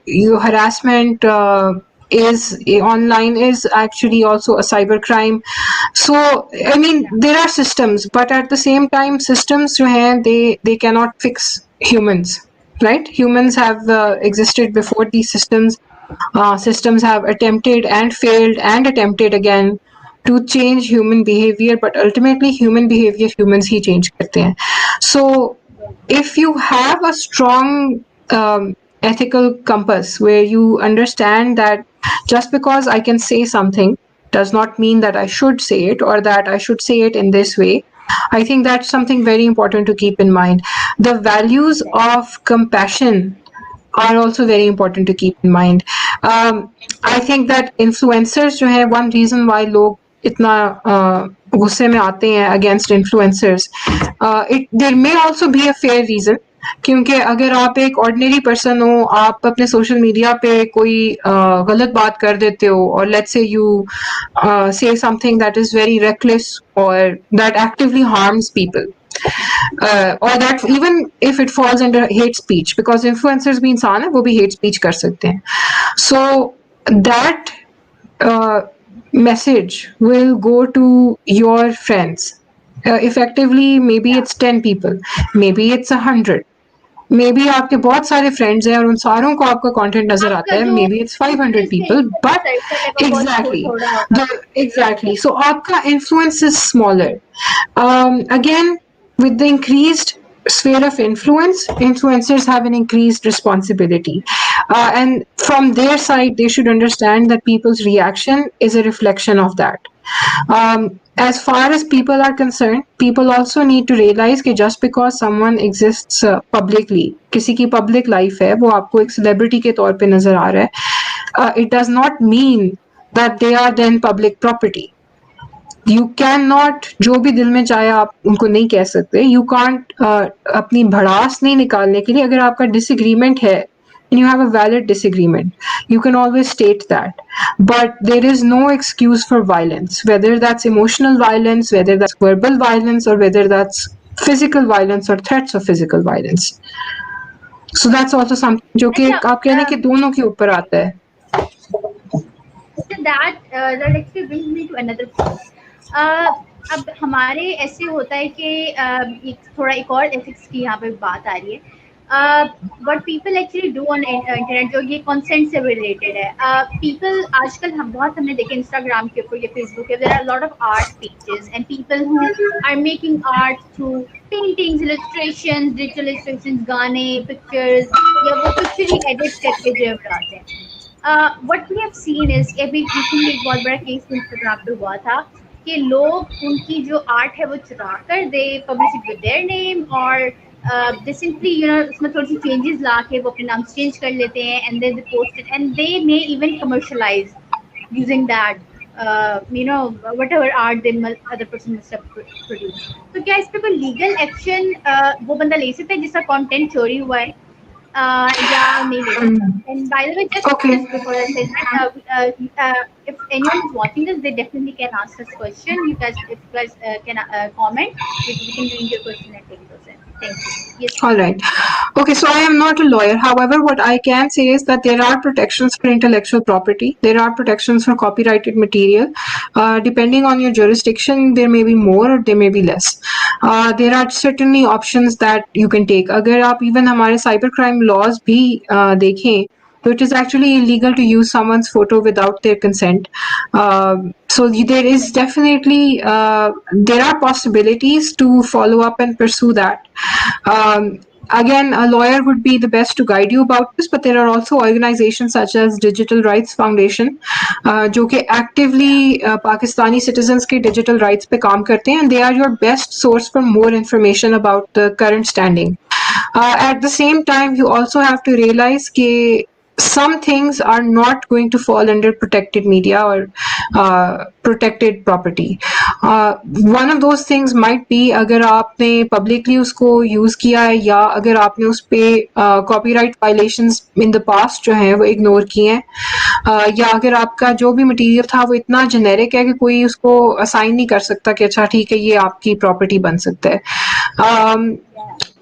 S2: You harassment is online is actually also a cyber crime. So, I mean,
S1: Yeah,
S2: there are systems, but at the same time, systems जो हैं, they cannot fix humans, right? Humans have existed before these systems. Systems have attempted and failed and attempted again to change human behavior, but ultimately human behavior humans he change करते हैं. So if you have a strong ethical compass where you understand that just because I can say something does not mean that I should say it or that I should say it in this way. I think that's something very important to keep in mind. The values
S1: exactly.
S2: of compassion are also very important to keep in mind. I think that influencers जो है one reason why लोग इतना गुस्से में आते हैं against influencers. There may also be a fair reason. क्योंकि अगर आप एक ऑर्डिनरी पर्सन हो आप अपने सोशल मीडिया पे कोई गलत बात कर देते हो और let's say you say something that is very reckless or that actively harms people or that even if it falls under hate speech because influencers भी इंसान है वो भी hate speech कर सकते हैं. So that uh, message will go to your friends. Effectively, maybe
S1: Yeah.
S2: it's 10 people, maybe it's 100. May be आपके बहुत सारे फ्रेंड्स हैं और उन सारों को आपका कंटेंट नजर आता
S1: आपका
S2: है
S1: जो
S2: मे बी इट्स 500
S1: जिस
S2: पीपल
S1: फ्रेंड का
S2: बट
S1: सर्कल है वो बहुत
S2: एग्जैक्टली
S1: थोड़ा होगा.
S2: एग्जैक्टली सो आपका influence is smaller again with the increased sphere of influence influencers have an increased responsibility and from their side they should understand that people's reaction is a reflection of that. As far as people are concerned, people also need to realize कि just because someone exists publicly, किसी की public life है, वो आपको एक celebrity के तौर पे नजर आ रहा है, it does not mean that they are then public property. You can not जो भी दिल में चाहे आप उनको नहीं कह सकते यू कांट अपनी भड़ास नहीं निकालने के लिए अगर आपका डिसएग्रीमेंट है and you have a valid disagreement you can always state that but there is no excuse for violence whether that's emotional violence whether that's verbal violence or whether that's physical violence or threats of physical violence so that's also something जो कि
S1: अच्छा,
S2: आप कह रहे हैं कि दोनों के ऊपर आता है.
S1: so that actually brings me to another point. uh, अब हमारे ऐसे होता है कि एक थोड़ा एक और एथिक्स की यहाँ पे बात आ रही है. What people actually do on internet जो ये कंसेंट से रिलेटेड है. पीपल आजकल हम बहुत हमने देखे इंस्टाग्राम के ऊपर या फेसबुक पे there are lot of art pages and people who are making art through paintings illustrations digital illustrations गाने पिक्चर्स या वो कुछ भी एडिट करके जो है बनाते हैं. What we have seen is अभी रिसेंटली एक बहुत बड़ा केस इंस्टाग्राम पे हुआ था कि लोग उनकी जो आर्ट है वो चुरा कर they publish it with their name और दे सिंपली उसमें थोड़ी सी चेंजेस ला के वो अपने नाम चेंज कर लेते हैं and then they post it and they may even commercialise using that whatever art they other person must have produced. तो क्या इस पे कोई लीगल एक्शन वो बंदा ले सकता है जिसका कंटेंट चोरी हुआ है या नहीं ले सकता? And by the way,
S2: Okay.
S1: just before I say that, if anyone is watching this, they definitely can ask us question. You guys, if you guys can comment, we can read your question and take those in. Thank you. Yes,
S2: All
S1: please.
S2: right. Okay, so I am not a lawyer. However, what I can say is that there are protections for intellectual property. There are protections for copyrighted material. Depending on your jurisdiction, there may be more or there may be less. There are certainly options that you can take. अगर आप even हमारे cyber crime laws भी देखें So it is actually illegal to use someone's photo without their consent. So there is definitely there are possibilities to follow up and pursue that. Um, Again, a lawyer would be the best to guide you about this, but there are also organizations such as Digital Rights Foundation, जो कि actively Pakistani citizens के digital rights पे काम करते हैं, and they are your best source for more information about the current standing. At the same time, you also have to realize that some things are not going to fall under protected media or protected property. One of those things might be अगर आपने publicly उसको use किया है या अगर आपने उस पे copyright violations in the past जो हैं वो ignore किए हैं, या अगर आपका जो भी मटीरियल था वो इतना जेनेरिक है कि कोई उसको असाइन नहीं कर सकता कि अच्छा ठीक है ये आपकी प्रॉपर्टी बन सकता है.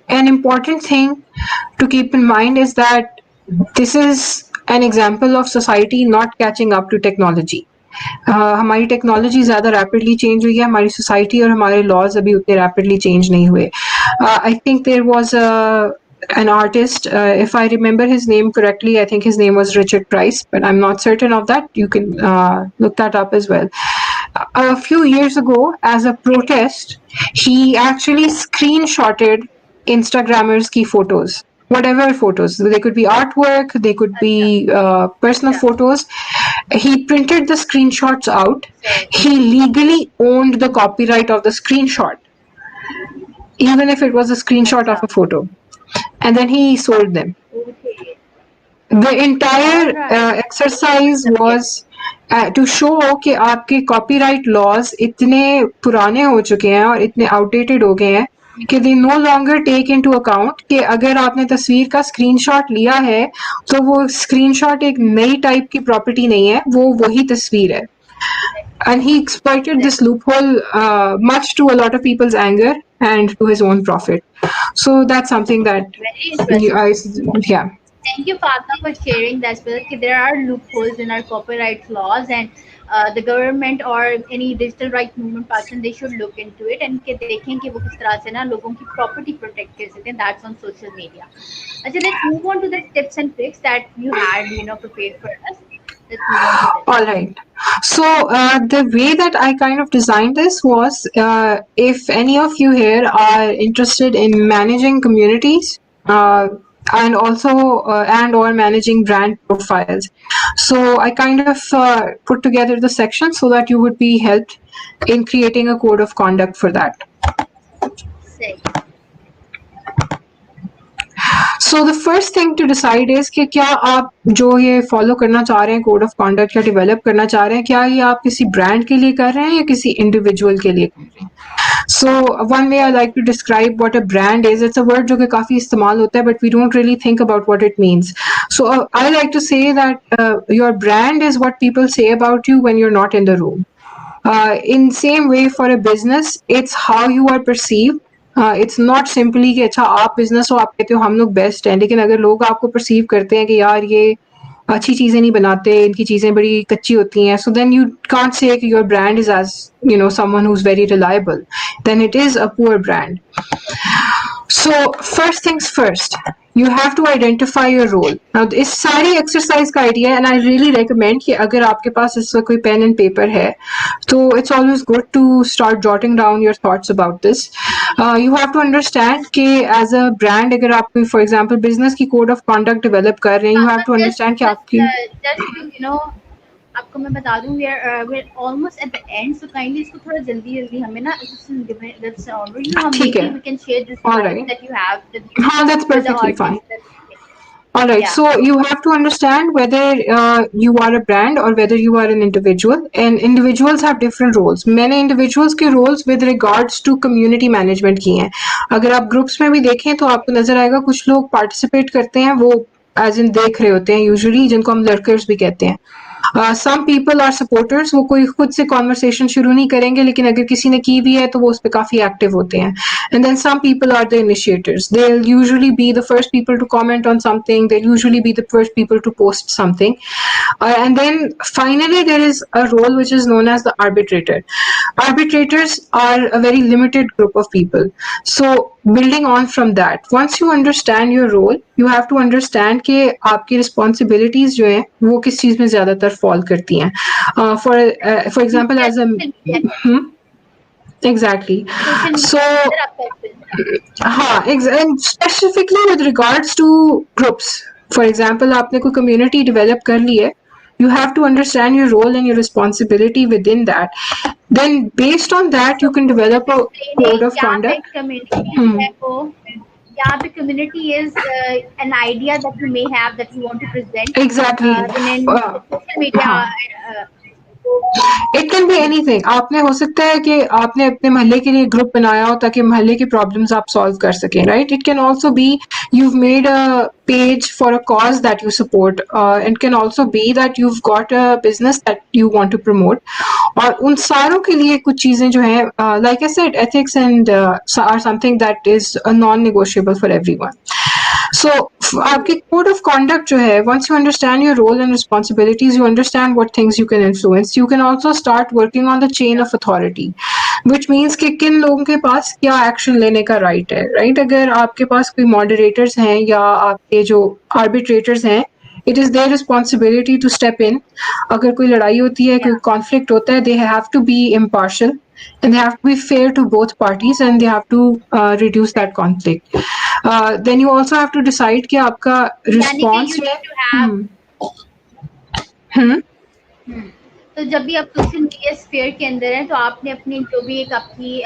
S2: An important thing to keep in mind is that this is an example of society not catching up to technology. हमारी टेक्नोलॉजी ज़्यादा रैपिडली चेंज हुई है, हमारी सोसाइटी और हमारे लॉज अभी उतने रैपिडली चेंज नहीं हुए. I think there was an artist, if I remember his name correctly, I think his name was Richard Price, but I'm not certain of that. You can look that up as well. A few years ago, as a protest, he actually screenshotted Instagrammers ki photos, whatever photos. They could be artwork, they could be
S1: अच्छा,
S2: personal
S1: अच्छा,
S2: photos. He printed the screenshots out.
S1: सही,
S2: He legally owned the copyright of the screenshot, even if it was a screenshot of
S1: अच्छा,
S2: a photo. And then he sold them.
S1: Okay,
S2: The entire
S1: alright, ये
S2: exercise
S1: मतलब ये
S2: was to show कि आपके copyright laws इतने पुराने हो चुके हैं और इतने outdated हो गए हैं कि they no longer take into account कि अगर आपने तस्वीर का screenshot लिया है तो वो screenshot एक नई type की property नहीं है, वो वही तस्वीर है. And he exploited this
S1: exactly,
S2: loophole much to a lot of people's anger and to his own profit. So that's something that
S1: very interesting.
S2: yeah.
S1: Thank you, Fatma, for sharing that. Well, there are loopholes in our copyright laws, and the government or any digital right movement person they should look into it and कि देखें कि वो किस तरह से ना लोगों की property protect कर सकते हैं. That's on social media. अच्छा, let's move on to the tips and tricks that you had prepared for us. Let's move on to this.
S2: All right. So the way that I kind of designed this was, if any of you here are interested in managing communities, and also and or managing brand profiles, so I kind of put together the section so that you would be helped in creating a code of conduct for that.
S1: Say,
S2: So the first thing to decide is कि क्या आप जो ये follow करना चाह रहे हैं code of conduct या डेवलप करना चाह रहे हैं, क्या ये आप किसी ब्रांड के लिए कर रहे हैं या किसी इंडिविजुअल के लिए कर रहे हैं. So one way I like to describe what a brand is, it's a word जो कि काफी इस्तेमाल होता है but we don't really think about what it means. So I like to say that your brand is what people say about you when you're not in the room. In same way for a business, it's how you are perceived. It's not simply कि अच्छा आप business हो आप कहते हो हम लोग best हैं, लेकिन अगर लोग आपको परसीव करते हैं कि यार ये अच्छी चीजें नहीं बनाते, इनकी चीजें बड़ी कच्ची होती हैं, so then you can't say कि your brand is as someone who's very reliable, then it is a poor brand. So first things first, you have to identify your role. Now इस सारी exercise का idea है and I really recommend कि अगर आपके पास इस वक्त कोई pen and paper है तो it's always good to start jotting down your thoughts about this. You have to understand कि as a brand अगर आप कोई for example business की code of conduct develop कर रहे हैं, you have to
S1: just
S2: understand कि
S1: just
S2: आपकी
S1: just to आपको मैं बता दूं we're almost at the end, so kindly इसको थोड़ा जल्दी जल्दी हमें ना let's हम
S2: ठीक है.
S1: maybe we can share the
S2: All
S1: slides
S2: right.
S1: that you have
S2: हाँ, that's
S1: with the
S2: perfectly fine.
S1: audience.
S2: All right.
S1: Yeah,
S2: So you have to understand whether you are a brand or whether you are an individual. And individuals have different roles. मैंने individuals के roles with regards to community management किए हैं. अगर आप groups में भी देखें तो आपको नजर आएगा कुछ लोग participate करते हैं, वो as in देख रहे होते हैं usually, जिनको हम lurkers भी कहते हैं. सम पीपल आर सपोर्टर्स, वो कोई खुद से कॉन्वर्सेशन शुरू नहीं करेंगे, लेकिन अगर किसी ने की भी है तो वो उस पर काफी एक्टिव होते हैं. And then some people are the initiators, they usually be the first people to comment on something, they usually be the first people to post something. And then finally, there is a role which is known as the arbitrator. Arbitrators are a very limited group of people. So building on from that, once you understand your role, you have to understand कि आपकी responsibilities जो है वो किस चीज में ज्यादातर fall करती हैं. For example, as a
S1: social media के
S2: hmm, exactly.
S1: Social
S2: So
S1: media के अंदर आपका influence है।
S2: हाँ, and specifically with regards to groups. For example, आपने कोई community develop कर ली है, you have to understand your role and your responsibility within that. Then based on that,
S1: So
S2: you can
S1: can
S2: develop
S1: you
S2: a
S1: explain
S2: code
S1: it?
S2: of
S1: यहाँ पे
S2: conduct.
S1: community जो
S2: Hmm.
S1: है वो यहाँ पे community is an idea that you may have that you want to present
S2: Exactly.
S1: in
S2: Uh,
S1: social media.
S2: हाँ.
S1: Uh,
S2: it can be anything. आपने हो सकता है कि आपने अपने मोहल्ले के लिए ग्रुप बनाया हो ताकि मोहल्ले की प्रॉब्लम्स आप सॉल्व कर सकें, right? It can also be you've made a page for a cause that you support. It can also be that you've got a business that you want to promote. और उन सारों के लिए कुछ चीजें जो है, like I said, ethics and are something that is a non-negotiable for everyone. So आपकी code of conduct जो है, once you understand your role and responsibilities, you understand what things you can influence. You can also start working on the chain of authority, which means कि किन लोगों के पास क्या action लेने का राइट है, राइट? अगर आपके पास कोई मॉडरेटर्स हैं या आपके जो आर्बिट्रेटर्स हैं, it is their responsibility to step in. अगर कोई लड़ाई होती है, कोई
S1: yeah.
S2: conflict होता है, they have to be impartial and they have to be fair to both parties and they have to reduce that conflict. Then you also have to decide कि आपका
S1: यानी कि
S2: response
S1: you
S2: जो है.
S1: need to have
S2: हम्म.
S1: तो जब भी आप सोशल मीडिया स्फीयर के अंदर हैं तो आपने अपनी जो भी एक आपकी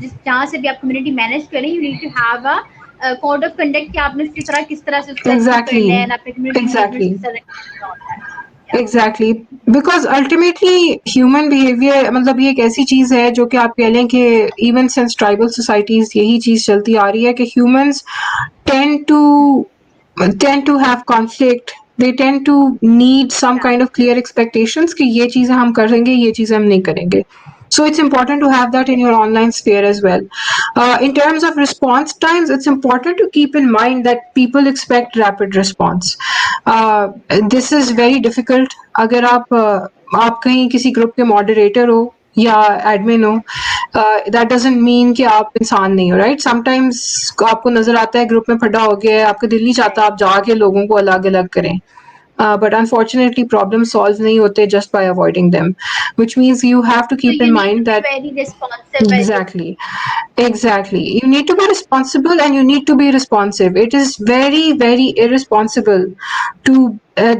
S1: जिस जहाँ से भी आप कम्युनिटी मैनेज करें you need to have a code of conduct कि आपने किस तरह से उसको अचीव करना है
S2: Exactly.
S1: एंड अपने कम्युनिटी एंगेजमेंट
S2: Exactly.
S1: किस तरह करने हैं, all that. Yeah.
S2: Exactly. Because ultimately human behaviour, मतलब ये एक ऐसी चीज है जो कि आप कह लें कि इवन सिंस ट्राइबल सोसाइटीज यही चीज चलती आ रही है कि humans tend to tend to have conflict. They tend to need some
S1: Yeah.
S2: kind of clear expectations कि ये चीजें हम करेंगे, ये चीजें हम नहीं करेंगे. So it's important to have that in your online sphere as well. In terms of response times, it's important to keep in mind that people expect rapid response. Uh, this is very difficult. अगर आप कहीं किसी group के moderator हो या admin हो, that doesn't mean कि आप इंसान नहीं हो, राइट? समटाइम्स आपको नजर आता है ग्रुप में फटा हो गया है, आपका दिल नहीं चाहता आप जाके लोगों को अलग अलग करें. But unfortunately, problems solved नहीं होते just by avoiding them, which means you have to
S1: So
S2: keep
S1: you
S2: in
S1: need to
S2: mind
S1: be
S2: that
S1: very responsible.
S2: exactly. Exactly. You need to be responsible and you need to be responsive. It is very, very irresponsible to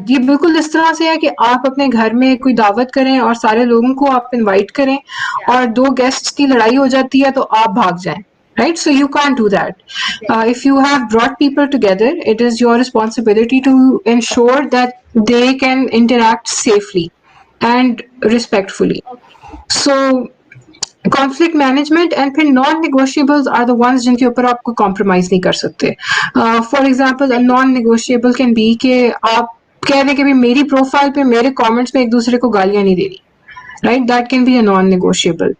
S2: ये बिल्कुल इस तरह से है कि आप अपने घर में कोई दावत करें और सारे लोगों को आप इनवाइट करें
S1: Yeah.
S2: और दो गेस्ट्स की लड़ाई हो जाती है तो आप भाग जाएं. Right? So you can't do that.
S1: Exactly.
S2: If you have brought people together, it is your responsibility to ensure that they can interact safely and respectfully.
S1: Okay.
S2: So conflict management and फिर non निगोशियबल्स are the ones जिनके ऊपर आपको compromise नहीं कर सकते. For example
S1: सही
S2: non
S1: है।
S2: Negotiable can be कि आप कह रहे हैं कि भाई मेरी प्रोफाइल पे मेरे कमेंट्स में एक दूसरे को गालियां नहीं देनी, right? That can be a non-negotiable.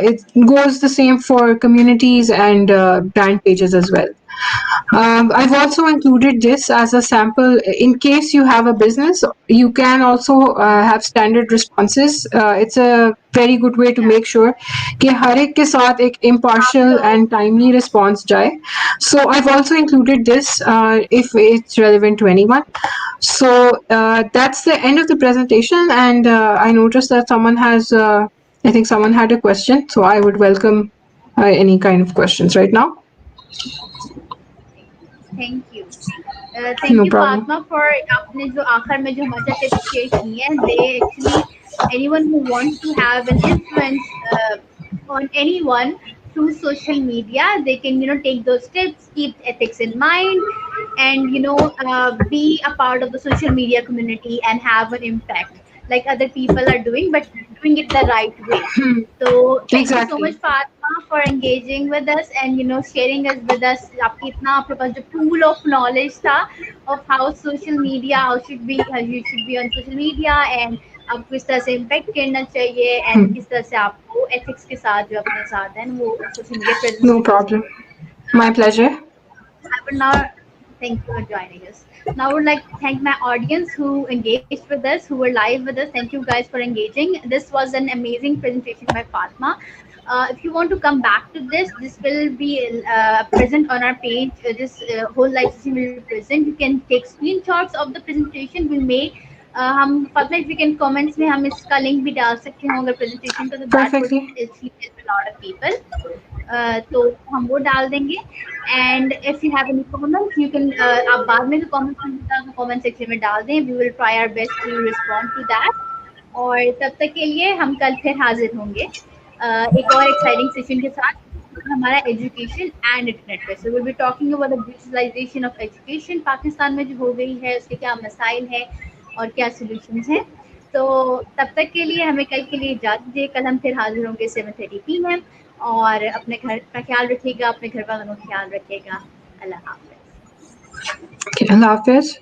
S2: It goes the same for communities and brand pages as well. I've also included this as a sample in case you have a business. You can also have standard responses. It's a very good way to
S1: Yeah.
S2: make sure कि हर एक के साथ एक
S1: आप
S2: impartial
S1: लोग
S2: and timely response जाए. So I've also included this if it's relevant to anyone. So that's the end of the presentation, and I noticed that someone has, I think someone had a question, so I would welcome any kind of questions right now.
S1: Thank you thank
S2: No
S1: you
S2: problem.
S1: Fatima for आपने जो आखिर में जो हमारे साथ tips share की हैं they actually anyone who wants to have an influence on anyone through social media they can take those tips keep ethics in mind and be a part of the social media community and have an impact like other people are doing but doing it the right way. So thank you so
S2: Exactly.
S1: much, Fatma, for engaging with us and sharing us with us. आपकी इतना आपके पास जो pool of knowledge था of how social media, how you should be on social media, and आपको किस तरह से impact करना चाहिए, and किस तरह से आपको ethics के साथ जो अपने साथ हैं वो social media presence
S2: No
S1: नहीं हो
S2: problem.
S1: सकती.
S2: My pleasure.
S1: I would now thank you for joining us. Now I would like to thank my audience who engaged with us, who were live with us. Thank you guys for engaging. This was an amazing presentation by Fatma. If you want to come back to this will be present on our page. This whole live session will be present. You can take screenshots of the presentation. We'll make हम Fatma, if you can comments में हम इसका link भी डाल सकते हैं अगर presentation का, तो that would
S2: Perfectly.
S1: actually help a lot of people. तो हम वो डाल देंगे. And if you have any comments you can, आप बाद में भी कमेंट सेक्शन में डाल दें. We will try our best to respond to that. और तब तक के लिए हम कल फिर हाजिर होंगे एक और एक्साइटिंग सेशन के साथ, हमारा एजुकेशन एंड इंटरनेट पे. So will be talking about the digitalisation of education Pakistan में जो हो गई है, उसके क्या मसाइल हैं और क्या सोल्यूशंस हैं. तो तब तक के लिए हमें कल के लिए इजाज़त दीजिए. कल हम फिर हाजिर होंगे 7:30 PM. और अपने घर का ख्याल रखिएगा, अपने घर वालों का ख्याल रखिएगा. अल्लाह हाफ़िज़.
S2: Okay, Allah Hafiz.